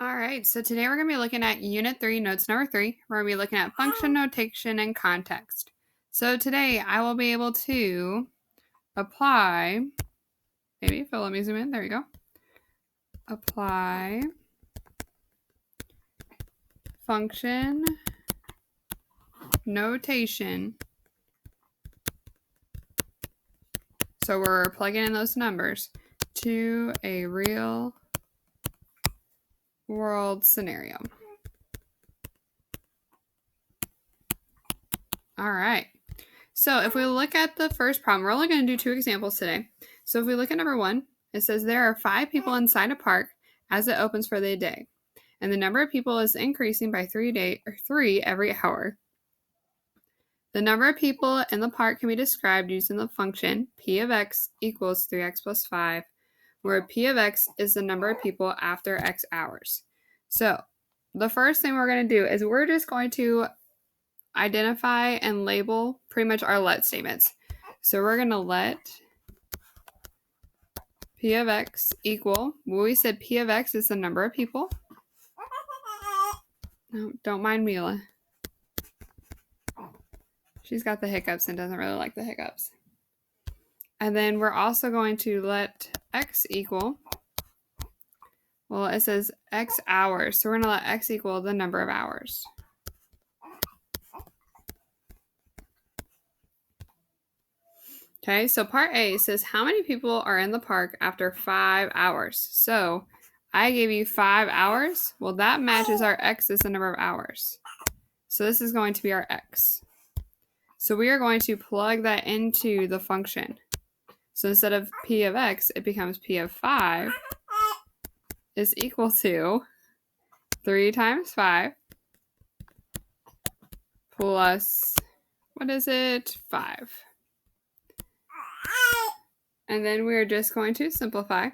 All right, so today we're going to be looking at Unit 3, Notes number 3. We're going to be looking at function notation and context. So today I will be able to apply, maybe if it'll let me zoom in, there you go. Apply function notation. So we're plugging in those numbers to a real world scenario. All right. So if we look at the first problem, we're only going to do 2 examples today. So if we look at number 1, it says there are 5 people inside a park as it opens for the day, and the number of people is increasing by 3 every hour. The number of people in the park can be described using the function p of x equals 3x plus 5, where p of x is the number of people after x hours. So the first thing we're going to do is we're just going to identify and label pretty much our let statements. So we're going to let p of x equal, well, we said p of x is the number of people. No, don't mind Mila. She's got the hiccups and doesn't really like the hiccups. And then we're also going to let x equal, well, it says x hours. So we're going to let x equal the number of hours. Okay, so part A says how many people are in the park after 5 hours. So I gave you 5 hours. Well, that matches our x is the number of hours. So this is going to be our x. So we are going to plug that into the function. So instead of p of x, it becomes p of 5 is equal to 3 times 5 plus, what is it, 5. And then we're just going to simplify.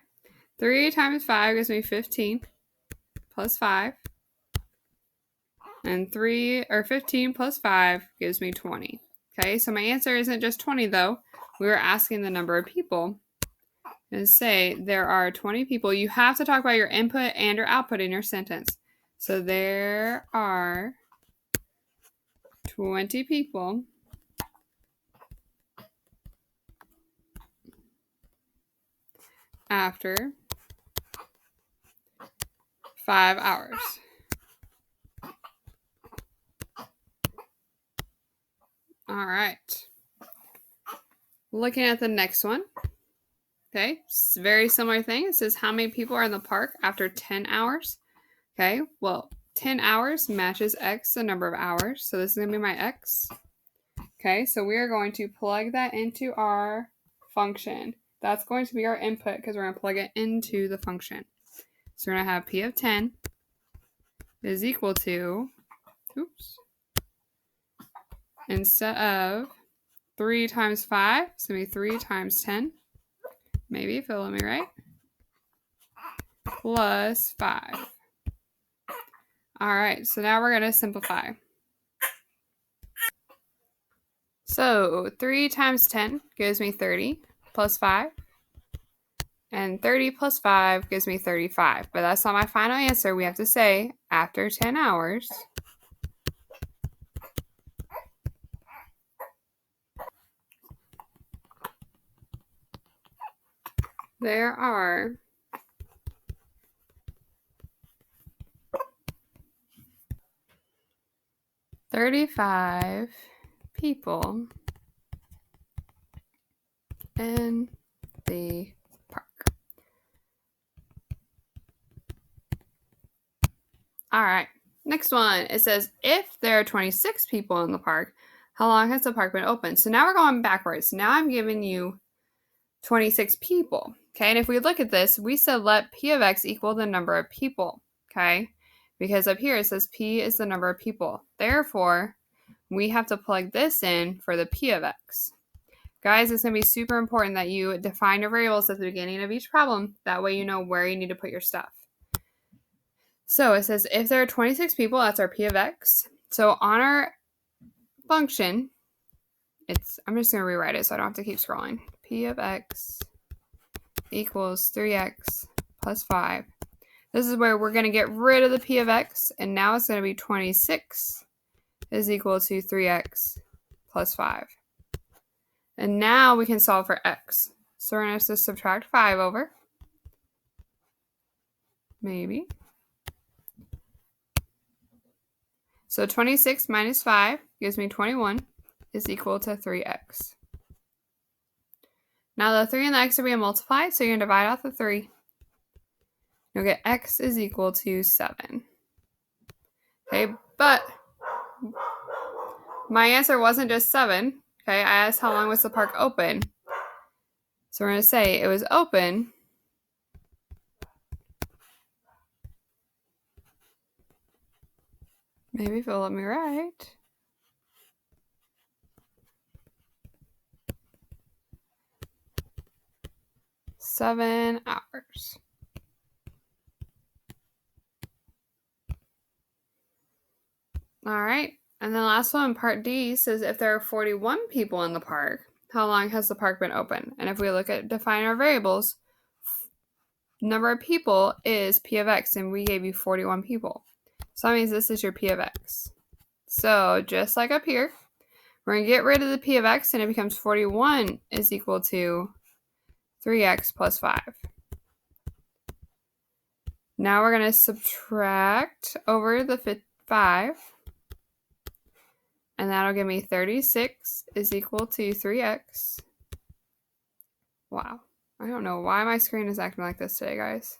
3 times 5 gives me 15 plus 5. And 15 plus 5 gives me 20. Okay, so my answer isn't just 20 though. We were asking the number of people. And say there are 20 people. You have to talk about your input and your output in your sentence. So there are 20 people after 5 hours. All right. Looking at the next one. Okay, very similar thing. It says how many people are in the park after 10 hours. Okay, well, 10 hours matches x, the number of hours. So this is going to be my x. Okay, so we are going to plug that into our function. That's going to be our input because we're going to plug it into the function. So we're going to have p of 10 is equal to, instead of 3 times 5, it's going to be 3 times 10. Maybe if it'll let me write. Plus 5. All right, so now we're going to simplify. So 3 times 10 gives me 30 plus 5. And 30 plus 5 gives me 35. But that's not my final answer. We have to say after 10 hours, there are 35 people in the park. All right, next one. It says if there are 26 people in the park, how long has the park been open? So now we're going backwards. Now I'm giving you 26 people. Okay, and if we look at this, we said let p of x equal the number of people. Okay, because up here it says p is the number of people. Therefore, we have to plug this in for the p of x. Guys, it's going to be super important that you define your variables at the beginning of each problem. That way you know where you need to put your stuff. So it says if there are 26 people, that's our p of x. So on our function, I'm just going to rewrite it so I don't have to keep scrolling. P of x equals 3x plus 5. This is where we're going to get rid of the p of x, and now it's going to be 26 is equal to 3x plus 5. And now we can solve for x. So we're going to subtract 5 over. Maybe. So 26 minus 5 gives me 21 is equal to 3x. Now the 3 and the x are being multiplied, so you're going to divide out the 3. You'll get x is equal to 7. Okay, but my answer wasn't just 7. Okay, I asked how long was the park open. So we're going to say it was open maybe if it'll let me write. Seven hours. All right. And then the last one, part D, says if there are 41 people in the park, how long has the park been open? And if we look at define our variables, number of people is p of x, and we gave you 41 people. So that means this is your p of x. So just like up here, we're going to get rid of the p of x, and it becomes 41 is equal to 3x plus 5. Now we're going to subtract over the 5. And that'll give me 36 is equal to 3x. Wow. I don't know why my screen is acting like this today, guys.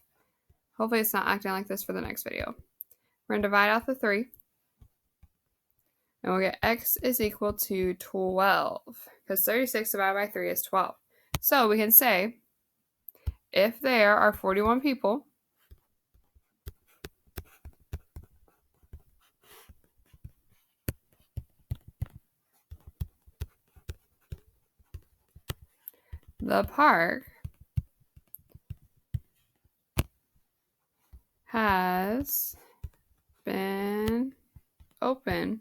Hopefully it's not acting like this for the next video. We're going to divide out the 3. And we'll get x is equal to 12. Because 36 divided by 3 is 12. So we can say, if there are 41 people, the park has been open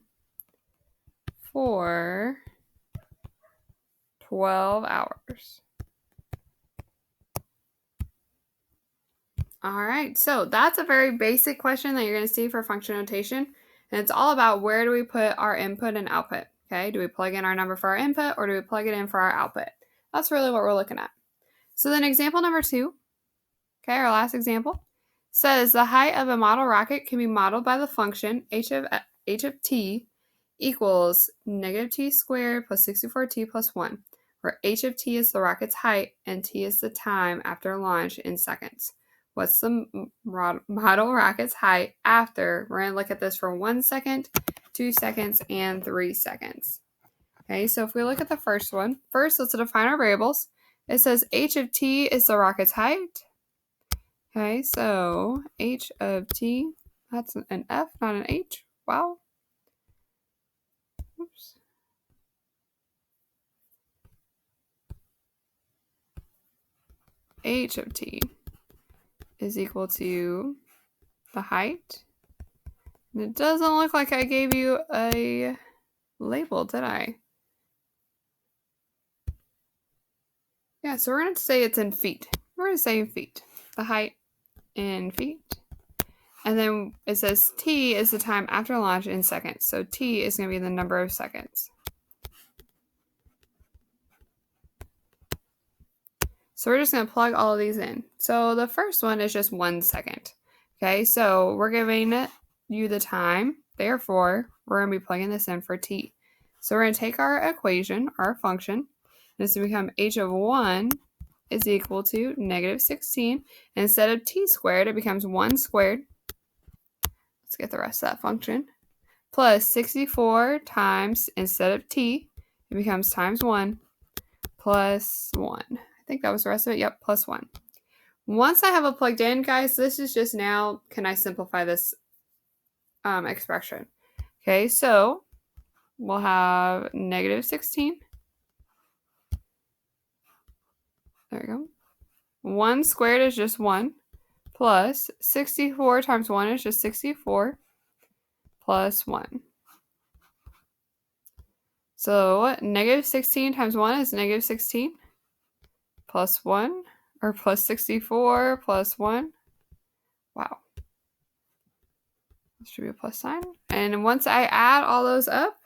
for 12 hours. All right, so that's a very basic question that you're going to see for function notation. And it's all about where do we put our input and output. Okay, do we plug in our number for our input or do we plug it in for our output? That's really what we're looking at. So then example number 2, okay, our last example, says the height of a model rocket can be modeled by the function h of t equals negative t squared plus 64t plus 1, where h of t is the rocket's height and t is the time after launch in seconds. What's the model rocket's height after? We're going to look at this for 1 second, 2 seconds, and 3 seconds. Okay, so if we look at the first one, first let's define our variables. It says h of t is the rocket's height. Okay, so h of t, that's an F, not an H. Wow. Oops. H of t is equal to the height. And it doesn't look like I gave you a label, did I? Yeah, so we're going to say it's in feet. We're going to say in feet. The height in feet. And then it says t is the time after launch in seconds. So t is going to be the number of seconds. So we're just going to plug all of these in. So the first one is just 1 second. Okay, so we're giving you the time. Therefore, we're going to be plugging this in for t. So we're going to take our equation, our function, and it's going to become h of 1 is equal to negative 16. And instead of t squared, it becomes 1 squared. Let's get the rest of that function. Plus 64 times, instead of t, it becomes times 1 plus 1. I think that was the rest of it. Yep, plus 1. Once I have it plugged in, guys, this is just now, can I simplify this expression? Okay, so we'll have negative 16. There we go. 1 squared is just 1. Plus 64 times 1 is just 64. Plus 1. So negative 16 times 1 is negative 16. Plus 1. Or plus 64 plus 1. Wow. This should be a plus sign. And once I add all those up,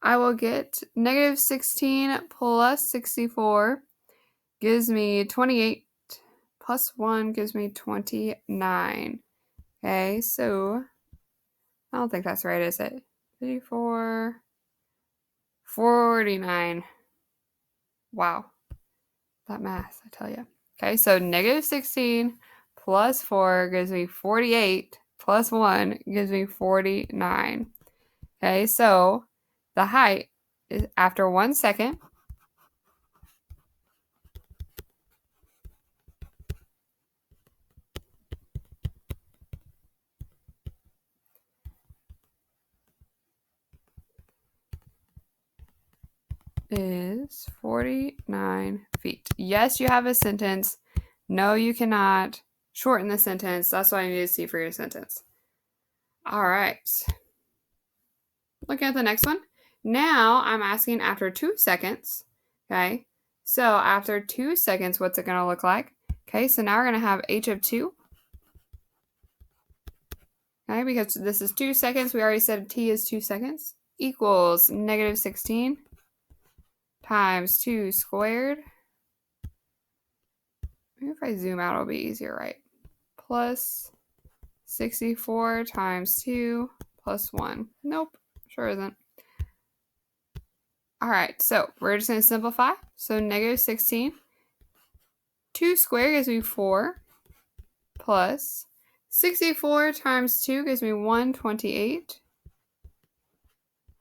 I will get negative 16 plus 64 gives me 28 plus 1 gives me 29. Okay, so I don't think that's right, is it? 54, 49. Wow. That math, I tell you. Okay, so negative 16 plus 4 gives me 48 plus 1 gives me 49. Okay, so the height is after 1 second is 49 feet. Yes, you have a sentence. No, you cannot shorten the sentence. That's what I need to see for your sentence. All right. Looking at the next one. Now I'm asking after 2 seconds. Okay. So after 2 seconds, what's it going to look like? Okay. So now we're going to have h of 2. Okay. Because this is 2 seconds. We already said t is 2 seconds. Equals negative 16 times 2 squared. Maybe if I zoom out, it'll be easier, right? Plus 64 times 2 plus 1. Nope. Sure isn't. All right, so we're just going to simplify. So negative 16. 2 squared gives me 4 plus 64 times 2 gives me 128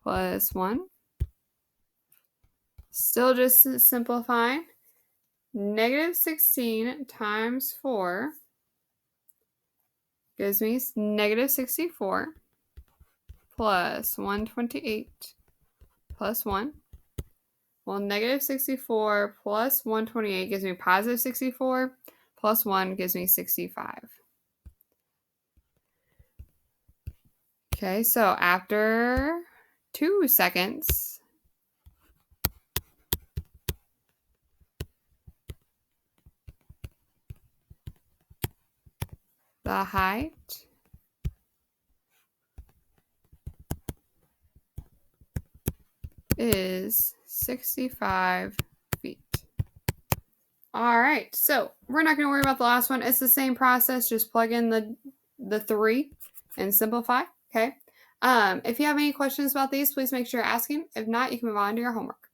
plus 1. Still just simplifying. Negative 16 times 4 gives me negative 64 plus 128 plus 1. Well, negative 64 plus 128 gives me positive 64 plus 1 gives me 65. Okay, so after 2 seconds, the height is 65 feet. All right, so we're not going to worry about the last one. It's the same process. Just plug in the 3 and simplify, okay? If you have any questions about these, please make sure you're asking. If not, you can move on to your homework.